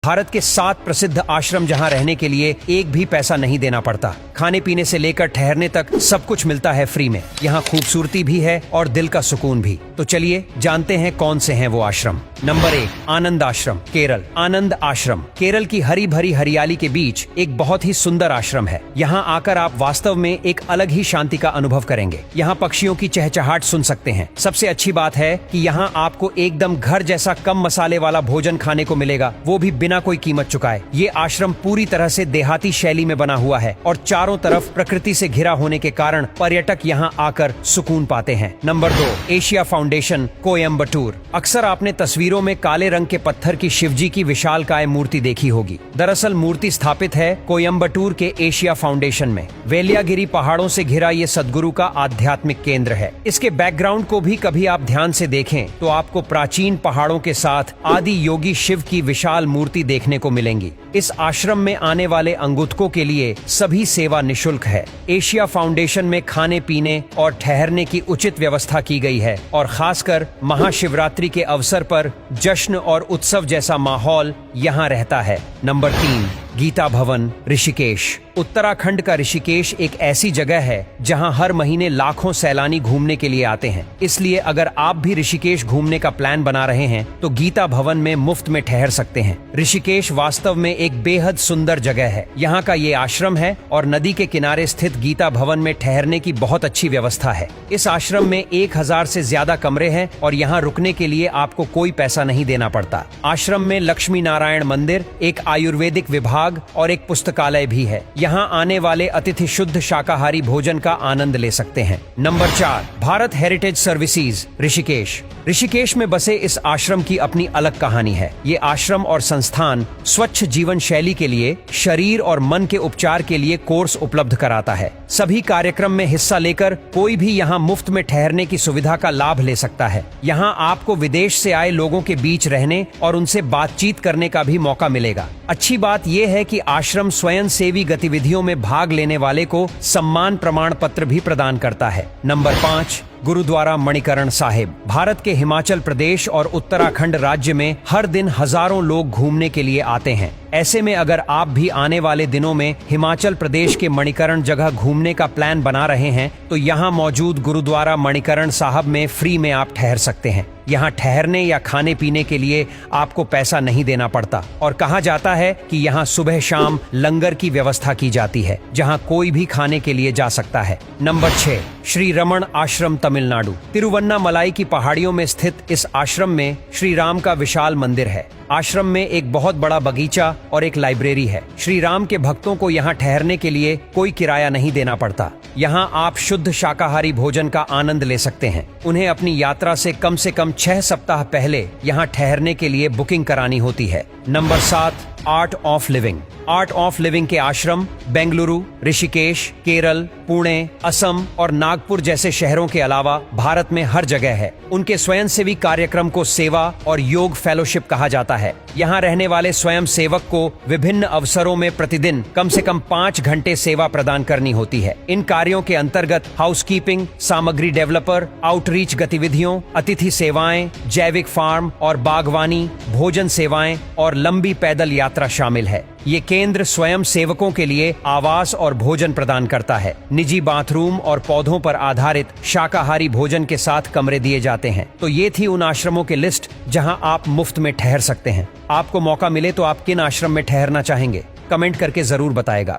भारत के 7 प्रसिद्ध आश्रम जहां रहने के लिए एक भी पैसा नहीं देना पड़ता। खाने पीने से लेकर ठहरने तक सब कुछ मिलता है फ्री में। यहाँ खूबसूरती भी है और दिल का सुकून भी। तो चलिए जानते हैं कौन से हैं वो आश्रम। नंबर 1, आनंद आश्रम, केरल। आनंद आश्रम केरल की हरी भरी हरियाली के बीच एक बहुत ही सुंदर आश्रम है। यहाँ आकर आप वास्तव में एक अलग ही शांति का अनुभव करेंगे। यहाँ पक्षियों की चहचहाट सुन सकते हैं। सबसे अच्छी बात है कि यहाँ आपको एकदम घर जैसा कम मसाले वाला भोजन खाने को मिलेगा, वो भी बिना कोई कीमत चुकाए। ये आश्रम पूरी तरह से देहाती शैली में बना हुआ है और चारों तरफ प्रकृति से घिरा होने के कारण पर्यटक यहाँ आकर सुकून पाते हैं। Number 2, Asia foundation, Coimbatore. अक्सर आपने तस्वीरों में काले रंग के पत्थर की शिवजी की विशालकाय मूर्ति देखी होगी। दरअसल मूर्ति स्थापित है कोयम्बटूर के एशिया फाउंडेशन में। वेलियागिरी पहाड़ों से घिरा ये सद्गुरु का आध्यात्मिक केंद्र है। इसके बैकग्राउंड को भी कभी आप ध्यान से देखें तो आपको प्राचीन पहाड़ों के साथ आदि योगी शिव की विशाल मूर्ति देखने को मिलेंगी। इस आश्रम में आने वाले अंगुतकों के लिए सभी सेवा निशुल्क है। एशिया फाउंडेशन में खाने पीने और ठहरने की उचित व्यवस्था की गई है और खासकर महाशिवरात्रि के अवसर पर जश्न और उत्सव जैसा माहौल यहाँ रहता है। नंबर 3, गीता भवन, ऋषिकेश। उत्तराखंड का ऋषिकेश एक ऐसी जगह है जहां हर महीने लाखों सैलानी घूमने के लिए आते हैं। इसलिए अगर आप भी ऋषिकेश घूमने का प्लान बना रहे हैं तो गीता भवन में मुफ्त में ठहर सकते हैं। ऋषिकेश वास्तव में एक बेहद सुंदर जगह है। यहाँ का ये आश्रम है और नदी के किनारे स्थित गीता भवन में ठहरने की बहुत अच्छी व्यवस्था है। इस आश्रम में 1000 से ज्यादा कमरे हैं और यहाँ रुकने के लिए आपको कोई पैसा नहीं देना पड़ता। आश्रम में लक्ष्मी नारायण मंदिर, एक आयुर्वेदिक विभाग और एक पुस्तकालय भी है। यहाँ आने वाले अतिथि शुद्ध शाकाहारी भोजन का आनंद ले सकते हैं। Number 4, Bharat heritage services, Rishikesh. Rishikesh में बसे इस आश्रम की अपनी अलग कहानी है। ये आश्रम और संस्थान स्वच्छ जीवन शैली के लिए शरीर और मन के उपचार के लिए कोर्स उपलब्ध कराता है। सभी कार्यक्रम में हिस्सा लेकर कोई भी यहाँ मुफ्त में ठहरने की सुविधा का लाभ ले सकता है। यहाँ आपको विदेश से आए लोगों के बीच रहने और उनसे बातचीत करने का भी मौका मिलेगा। अच्छी बात यह है कि आश्रम स्वयं सेवी गतिविधियों में भाग लेने वाले को सम्मान प्रमाण पत्र भी प्रदान करता है। नंबर 5, गुरुद्वारा मणिकरण साहिब। भारत के हिमाचल प्रदेश और उत्तराखंड राज्य में हर दिन हजारों लोग घूमने के लिए आते हैं। ऐसे में अगर आप भी आने वाले दिनों में हिमाचल प्रदेश के मणिकरण जगह घूमने का प्लान बना रहे हैं तो यहाँ मौजूद गुरुद्वारा मणिकरण साहब में फ्री में आप ठहर सकते हैं। यहाँ ठहरने या खाने पीने के लिए आपको पैसा नहीं देना पड़ता और कहा जाता है कि यहाँ सुबह शाम लंगर की व्यवस्था की जाती है जहाँ कोई भी खाने के लिए जा सकता है। नंबर 6, श्री रमण आश्रम, तमिलनाडु। तिरुवन्नामलाई की पहाड़ियों में स्थित इस आश्रम में श्री राम का विशाल मंदिर है। आश्रम में एक बहुत बड़ा बगीचा और एक लाइब्रेरी है। श्री राम के भक्तों को यहाँ ठहरने के लिए कोई किराया नहीं देना पड़ता। यहाँ आप शुद्ध शाकाहारी भोजन का आनंद ले सकते हैं। उन्हें अपनी यात्रा से कम 6 सप्ताह पहले यहाँ ठहरने के लिए बुकिंग करानी होती है। Number 7, art of living. Art of living के आश्रम बेंगलुरु, ऋषिकेश, केरल, पुणे, असम और नागपुर जैसे शहरों के अलावा भारत में हर जगह है। उनके स्वयंसेवी कार्यक्रम को सेवा और योग फेलोशिप कहा जाता है। यहाँ रहने वाले स्वयं सेवक को विभिन्न अवसरों में प्रतिदिन कम से कम 5 घंटे सेवा प्रदान करनी होती है। इन कार्यों के अंतर्गत हाउसकीपिंग, सामग्री डेवलपर, आउटरीच गतिविधियों, अतिथि सेवाएं, जैविक फार्म और बागवानी, भोजन सेवाएं और लंबी पैदल यात्रा शामिल है। ये केंद्र स्वयं सेवकों के लिए आवास और भोजन प्रदान करता है। निजी बाथरूम और पौधों पर आधारित शाकाहारी भोजन के साथ कमरे दिए जाते हैं। तो ये थी उन आश्रमों की लिस्ट जहां आप मुफ्त में ठहर सकते हैं। आपको मौका मिले तो आप किन आश्रम में ठहरना चाहेंगे? कमेंट करके जरूर बताएगा।